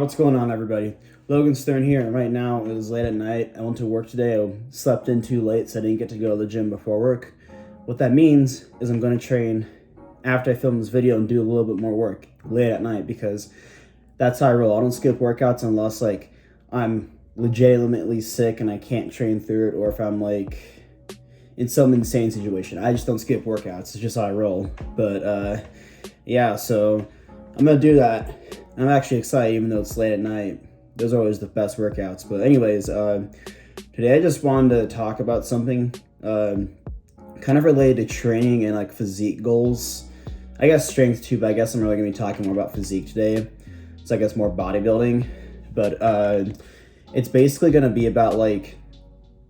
What's going on, everybody? Logan Stern here, and right now it is late at night. I went to work today. I slept in too late, so I didn't get to go to the gym before work. What that means is I'm going to train after I film this video and do a little bit more work late at night because that's how I roll. I don't skip workouts unless I'm legitimately sick and I can't train through it, or if I'm in some insane situation. I just don't skip workouts. It's just how I roll. But yeah, so I'm gonna do that. I'm actually excited, even though it's late at night. Those are always the best workouts. But anyways, today I just wanted to talk about something kind of related to training and physique goals. I guess strength too, but I guess I'm really gonna be talking more about physique today. So I guess more bodybuilding. But it's basically gonna be about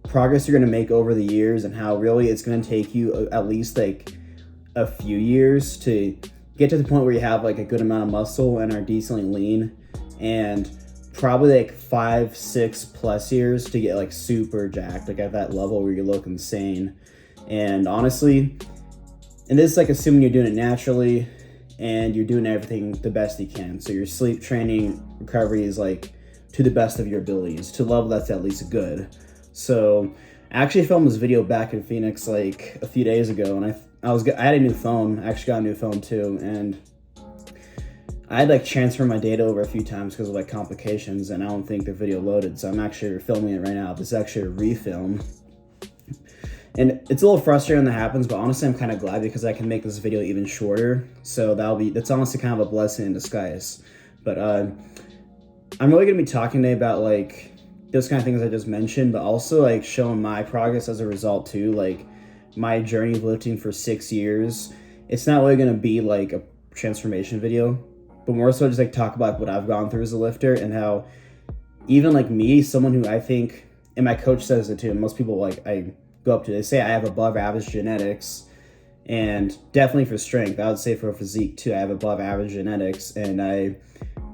progress you're gonna make over the years and how really it's gonna take you at least a few years to get to the point where you have a good amount of muscle and are decently lean, and probably 5-6+ years to get super jacked, at that level where you look insane. And honestly, and this is assuming you're doing it naturally and you're doing everything the best you can. So your sleep, training, recovery is to the best of your abilities, to a level that's at least good. So I actually filmed this video back in Phoenix a few days ago, and I had a new phone. I actually got a new phone too, and I had transferred my data over a few times because of complications, and I don't think the video loaded. So I'm actually filming it right now. This is actually a refilm, and it's a little frustrating when that happens. But honestly, I'm kind of glad because I can make this video even shorter. So that's honestly kind of a blessing in disguise. But I'm really gonna be talking today about those kind of things I just mentioned, but also showing my progress as a result too. My journey of lifting for 6 years. It's not really gonna be a transformation video, but more so just talk about what I've gone through as a lifter and how even me, someone who I think, and my coach says it too, and most people I go up to, they say I have above average genetics, and definitely for strength. I would say for physique too, I have above average genetics, and I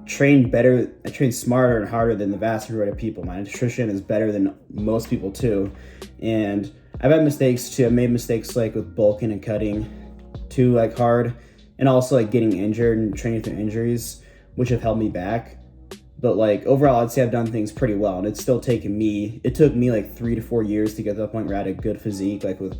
train better, I train smarter and harder than the vast majority of people. My nutrition is better than most people too, and I've had mistakes too. I've made mistakes with bulking and cutting too hard, and also getting injured and training through injuries, which have held me back. But overall, I'd say I've done things pretty well, and it's still taken me. It took me 3 to 4 years to get to the point where I had a good physique, with,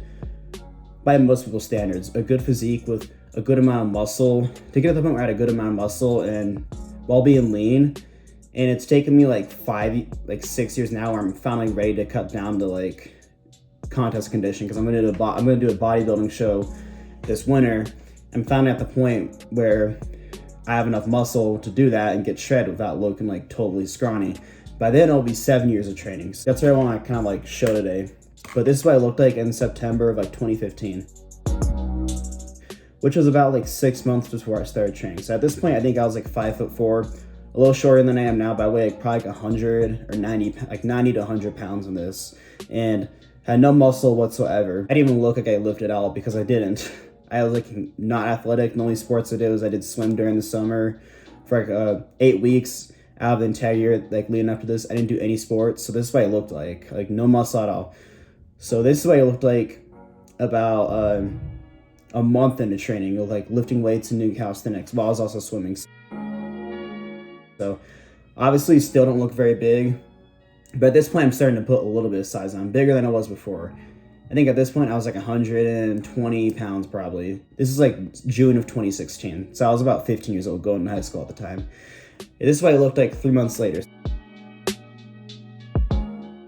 by most people's standards, a good physique with a good amount of muscle. To get to the point where I had a good amount of muscle and while being lean, and it's taken me 6 years now where I'm finally ready to cut down to contest condition, because I'm gonna do a bodybuilding show this winter. I'm finally at the point where I have enough muscle to do that and get shredded without looking totally scrawny. By then it'll be 7 years of training. So that's what I want to kind of show today. But this is what I looked like in September of 2015, which was about 6 months before I started training. So at this point, I think I was 5'4", a little shorter than I am now, by way probably 100 or 90, 90 to 100 pounds in this, and had no muscle whatsoever. I didn't even look like I lifted at all because I didn't. I was not athletic. The only sports I did was I did swim during the summer for 8 weeks out of the entire year. Leading up to this, I didn't do any sports. So this is what I looked like no muscle at all. So this is what I looked like about a month into training, lifting weights and doing calisthenics while I was also swimming. So obviously still don't look very big, but at this point I'm starting to put a little bit of size on. I'm bigger than I was before. I think at this point I was 120 pounds probably. This is June of 2016. So I was about 15 years old, going to high school at the time. This is what I looked like 3 months later.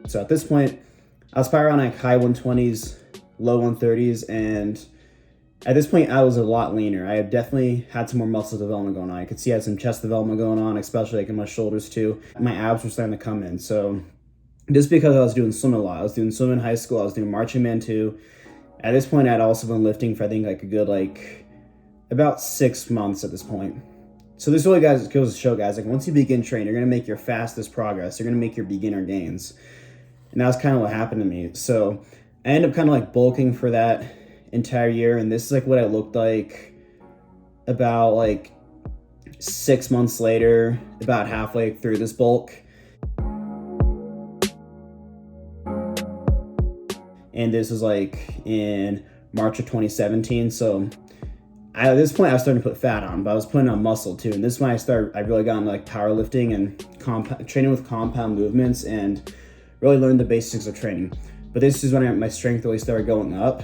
So at this point, I was probably around high 120s, low 130s, and at this point I was a lot leaner. I definitely had some more muscle development going on. I could see I had some chest development going on, especially in my shoulders too. My abs were starting to come in. So just because I was doing swimming a lot. I was doing swimming in high school. I was doing marching band too. At this point, I'd also been lifting for I think a good about 6 months at this point. So this really goes to show guys, once you begin training, you're gonna make your fastest progress. You're gonna make your beginner gains. And that's kind of what happened to me. So I ended up kind of bulking for that entire year, and this is what I looked like about 6 months later, about halfway through this bulk. And this was in March of 2017. So At this point I was starting to put fat on, but I was putting on muscle too. And this is when I really got into like powerlifting and training with compound movements and really learned the basics of training. But this is when my strength really started going up,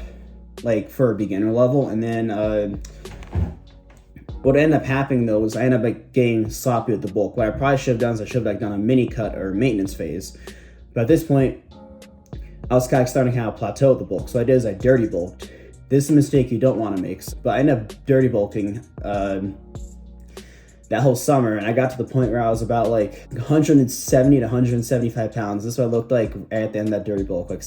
like for a beginner level. And then what ended up happening though was I ended up like getting sloppy with the bulk. What I probably should have done is I should have like done a mini cut or maintenance phase. But at this point, I was kind of starting to kind of plateau with the bulk. So what I did is I dirty bulked. This is a mistake you don't want to make. But I ended up dirty bulking that whole summer, and I got to the point where I was about like 170 to 175 pounds. This is what I looked like at the end of that dirty bulk, like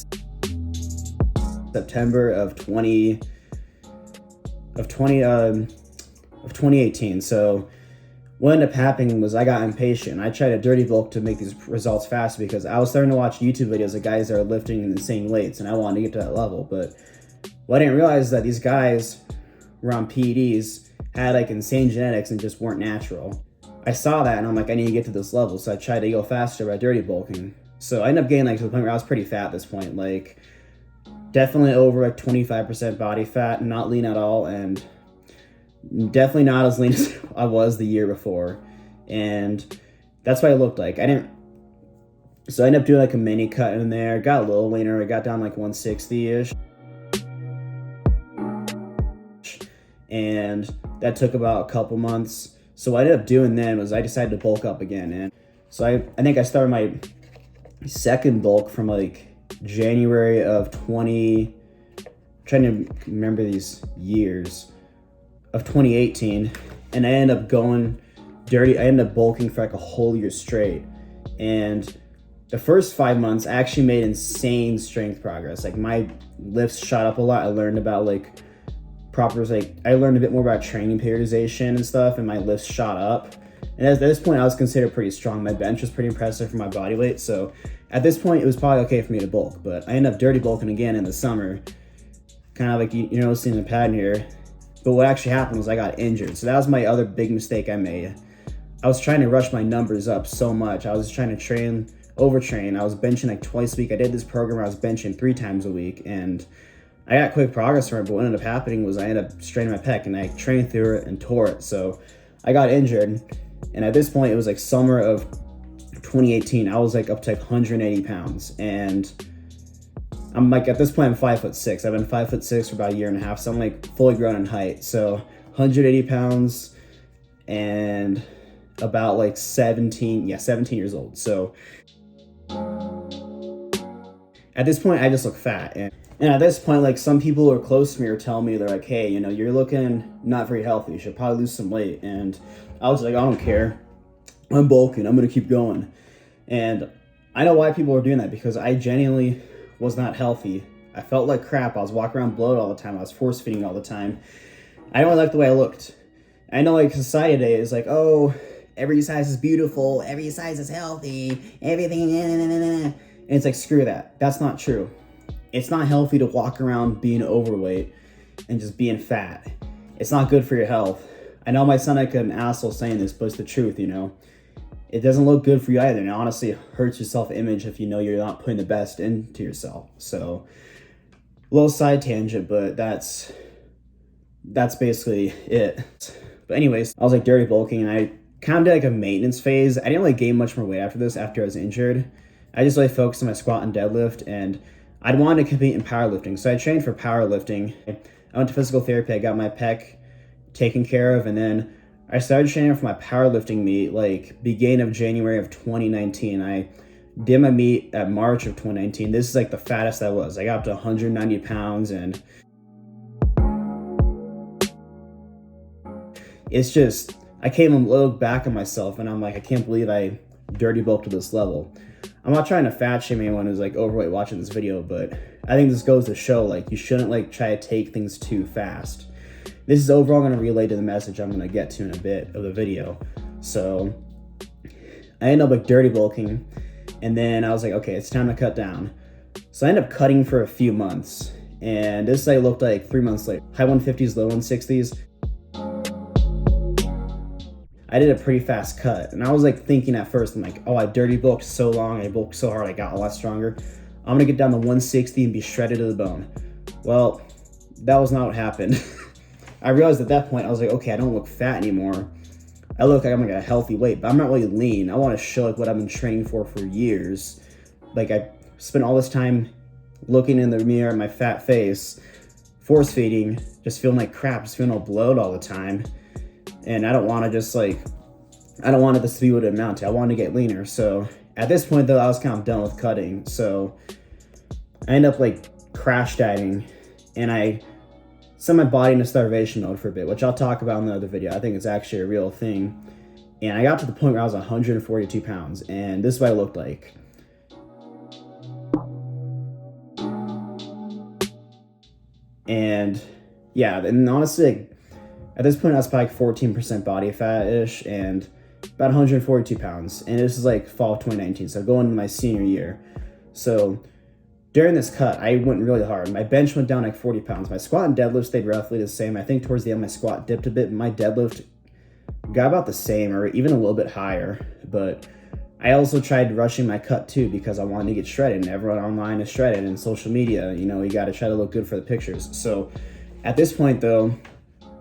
September of 2018. So what ended up happening was I got impatient. I tried to dirty bulk to make these results fast because I was starting to watch YouTube videos of guys that are lifting insane weights, and I wanted to get to that level. But what I didn't realize is that these guys were on PEDs, had like insane genetics, and just weren't natural. I saw that and I'm like, I need to get to this level. So I tried to go faster by dirty bulking. So I ended up getting like to the point where I was pretty fat at this point, like definitely over like 25% body fat, not lean at all, and definitely not as lean as I was the year before. And that's what I looked like. So I ended up doing like a mini cut in there, got a little leaner. I got down like 160-ish. And that took about a couple months. So what I ended up doing then was I decided to bulk up again. And so I think I started my second bulk from like January of I'm trying to remember these years, of 2018. And I ended up going dirty. I ended up bulking for like a whole year straight. And the first 5 months I actually made insane strength progress. Like my lifts shot up a lot. I learned about like I learned a bit more about training periodization and stuff, and my lifts shot up. And at this point I was considered pretty strong. My bench was pretty impressive for my body weight. So at this point it was probably okay for me to bulk, but I ended up dirty bulking again in the summer. Kind of like, you know, seeing the pattern here. But what actually happened was I got injured. So that was my other big mistake I made. I was trying to rush my numbers up so much. I was trying to overtrain. I was benching like twice a week. I did this program where I was benching 3 times a week, and I got quick progress from it, but what ended up happening was I ended up straining my pec, and I trained through it and tore it. So I got injured, and at this point it was like summer of 2018. I was like up to like 180 pounds, and I'm like, at this point I'm 5'6". I've been 5'6" for about a year and a half, so I'm like fully grown in height. So 180 pounds and about like 17 years old. So at this point I just look fat, and at this point, like, some people who are close to me are telling me, they're like, hey, you know, you're looking not very healthy. You should probably lose some weight. And I was like, I don't care. I'm bulking. I'm going to keep going. And I know why people are doing that, because I genuinely was not healthy. I felt like crap. I was walking around bloated all the time. I was force feeding all the time. I don't really like the way I looked. I know like society today is like, oh, every size is beautiful. Every size is healthy. Everything. And it's like, screw that. That's not true. It's not healthy to walk around being overweight and just being fat. It's not good for your health. I know I might sound like an asshole saying this, but it's the truth, you know. It doesn't look good for you either, and it honestly hurts your self-image if you know you're not putting the best into yourself. So, a little side tangent, but that's basically it. But anyways, I was like dirty bulking, and I kind of did like a maintenance phase. I didn't really gain much more weight after this, after I was injured. I just really focused on my squat and deadlift, and I'd wanted to compete in powerlifting. So I trained for powerlifting. I went to physical therapy. I got my pec taken care of, and then I started training for my powerlifting meet like beginning of January of 2019. I did my meet at March of 2019. This is like the fattest I was. I got up to 190 pounds, and it's just, I came and looked back at myself, and I'm like, I can't believe I dirty bulked to this level. I'm not trying to fat shame anyone who's like overweight watching this video, but I think this goes to show like you shouldn't like try to take things too fast. This is overall going to relate to the message I'm going to get to in a bit of the video. So I ended up like dirty bulking, and then I was like, okay, it's time to cut down. So I ended up cutting for a few months, and this like looked like 3 months later. High 150s, low 160s. I did a pretty fast cut, and I was like thinking at first, I'm like, oh, I dirty bulked so long, I bulked so hard, I got a lot stronger. I'm gonna get down to 160 and be shredded to the bone. Well, that was not what happened. I realized at that point, I was like, okay, I don't look fat anymore. I look like I'm like a healthy weight, but I'm not really lean. I want to show like what I've been training for years. Like I spent all this time looking in the mirror at my fat face, force feeding, just feeling like crap, just feeling all bloated all the time. And I don't want to just like, I don't want this to be what it amounted to. I wanted to get leaner. So at this point though, I was kind of done with cutting. So I ended up like crash dieting, and I sent my body into starvation mode for a bit, which I'll talk about in the other video. I think it's actually a real thing. And I got to the point where I was 142 pounds, and this is what I looked like. And yeah, and honestly, like, at this point I was probably like 14% body fat-ish and about 142 pounds. And this is like fall of 2019, so going into my senior year. So during this cut, I went really hard. My bench went down like 40 pounds. My squat and deadlift stayed roughly the same. I think towards the end, my squat dipped a bit, and my deadlift got about the same or even a little bit higher. But I also tried rushing my cut too because I wanted to get shredded, and everyone online is shredded, and social media, you know, you got to try to look good for the pictures. So at this point though,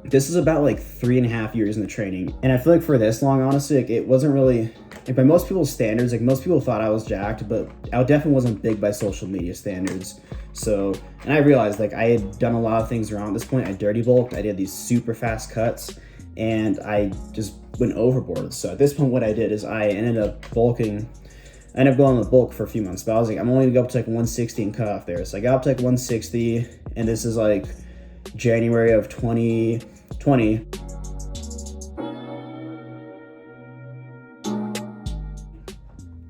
this is about like 3.5 years in the training. And I feel like for this long, honestly, like it wasn't really, like by most people's standards, like most people thought I was jacked, but I definitely wasn't big by social media standards. So, and I realized like I had done a lot of things wrong at this point. I dirty bulked, I did these super fast cuts, and I just went overboard. So at this point, what I did is I ended up bulking. I ended up going on the bulk for a few months, but I was like, I'm only gonna go up to like 160 and cut off there. So I got up to like 160, and this is like January of 2020.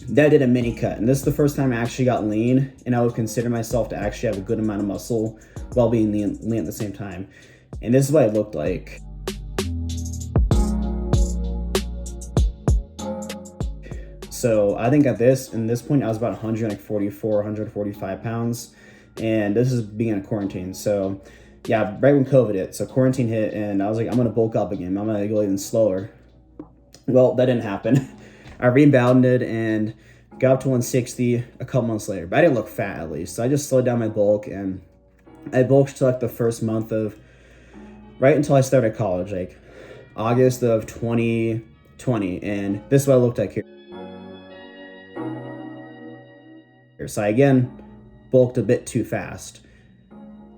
Then I did a mini cut, and this is the first time I actually got lean, and I would consider myself to actually have a good amount of muscle while being lean at the same time. And this is what it looked like. So I think at this point, I was about 144, 145 pounds, and this is beginning of quarantine. So yeah, right when COVID hit, so quarantine hit, and I was like, I'm gonna bulk up again. I'm gonna go even slower. Well, that didn't happen. I rebounded and got up to 160 a couple months later, but I didn't look fat at least. So I just slowed down my bulk, and I bulked to like the first month of, right until I started college, like August of 2020, and this is what I looked like here. So I again bulked a bit too fast,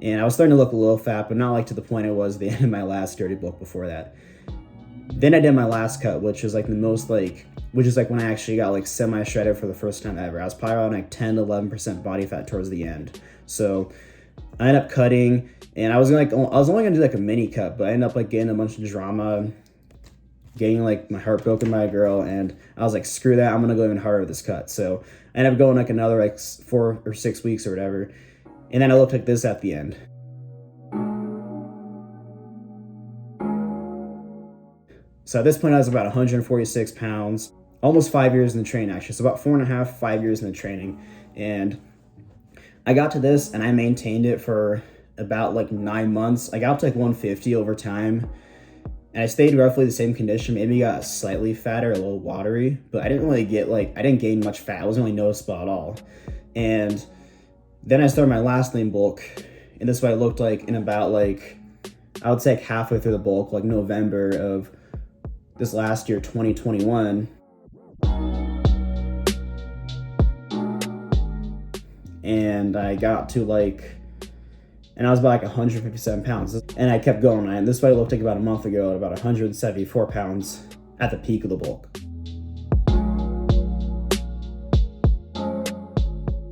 and I was starting to look a little fat, but not like to the point it was the end of my last dirty bulk before that. Then I did my last cut, which is like the most like, which is like when I actually got like semi-shredded for the first time ever. I was probably around like 10 to 11% body fat towards the end. So I ended up cutting, and I was only gonna do like a mini cut, but I ended up like getting a bunch of drama, getting like my heart broken by a girl, and I was like, screw that, I'm gonna go even harder with this cut. So I ended up going like another like 4 or 6 weeks or whatever, and then I looked like this at the end. So at this point, I was about 146 pounds, almost 5 years in the training actually. So about 4.5, 5 years in the training. And I got to this, and I maintained it for about like 9 months. I got up to like 150 over time, and I stayed roughly the same condition. Maybe got slightly fatter, a little watery, but I didn't really get like, I didn't gain much fat. It wasn't really noticeable at all. And then I started my last lean bulk, and this is what it looked like in about like, I would say like halfway through the bulk, like November of this last year, 2021. And I got to like, and I was about like 157 pounds, and I kept going. And this is what it looked like about a month ago at about 174 pounds at the peak of the bulk.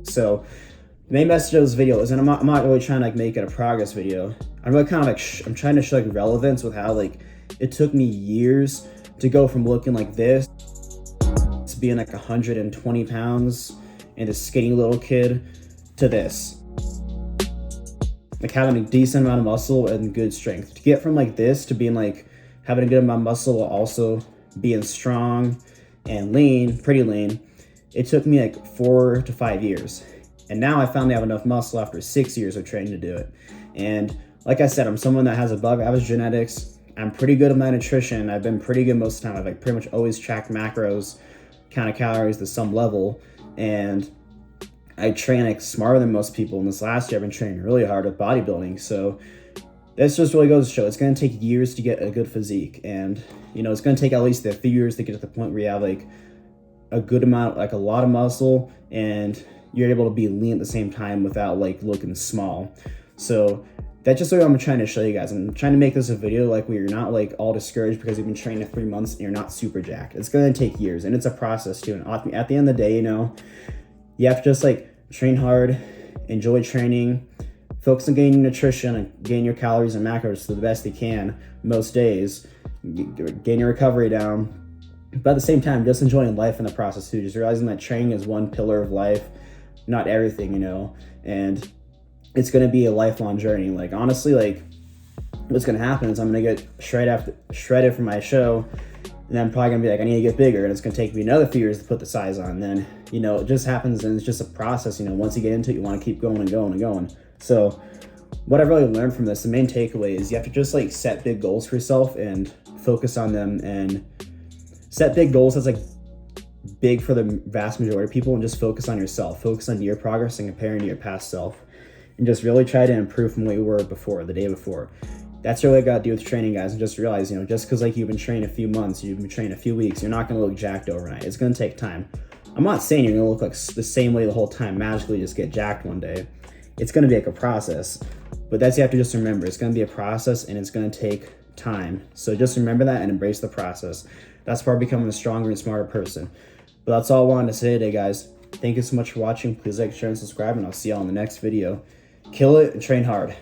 So the main message of this video is, and I'm not really trying to like make it a progress video. I'm really kind of like, I'm trying to show like relevance with how like it took me years to go from looking like this to being like 120 pounds and a skinny little kid to this. Like having a decent amount of muscle and good strength. To get from like this to being like having a good amount of muscle while also being strong and lean, pretty lean, it took me like 4 to 5 years. And now I finally have enough muscle after 6 years of training to do it. And like I said, I'm someone that has above average genetics. I'm pretty good at my nutrition. I've been pretty good most of the time. I've like pretty much always tracked macros, counted calories to some level. And I train like smarter than most people. And this last year I've been training really hard with bodybuilding. So This just really goes to show it's going to take years to get a good physique, and you know it's going to take at least a few years to get to the point where you have like a good amount, like a lot of muscle, and you're able to be lean at the same time without like looking small. So that's just what I'm trying to show you guys. I'm trying to make this a video like where you're not like all discouraged because you've been training 3 months and you're not super jacked. It's going to take years, and it's a process too. And at the end of the day, you know, you have to just like train hard, enjoy training, focus on getting your nutrition and getting your calories and macros to the best you can most days, getting your recovery down. But at the same time, just enjoying life in the process too. Just realizing that training is one pillar of life, not everything, you know. And it's going to be a lifelong journey. Like honestly, like what's going to happen is I'm going to get shredded for my show, and I'm probably going to be like, I need to get bigger, and it's going to take me another few years to put the size on. And then, you know, it just happens, and it's just a process. You know, once you get into it, you want to keep going and going and going. So what I've really learned from this, the main takeaway is you have to just like set big goals for yourself and focus on them, and set big goals that's like big for the vast majority of people, and just focus on yourself, focus on your progress and comparing to your past self, and just really try to improve from what you were before, the day before. That's really what I got to do with training, guys. And just realize, you know, just because like you've been training a few months, you've been training a few weeks, you're not going to look jacked overnight. It's going to take time. I'm not saying you're going to look like the same way the whole time, magically just get jacked one day. It's going to be like a process, but that's, you have to just remember, it's going to be a process, and it's going to take time. So just remember that and embrace the process. That's part of becoming a stronger and smarter person. But that's all I wanted to say today, guys. Thank you so much for watching. Please like, share, and subscribe, and I'll see y'all in the next video. Kill it and train hard.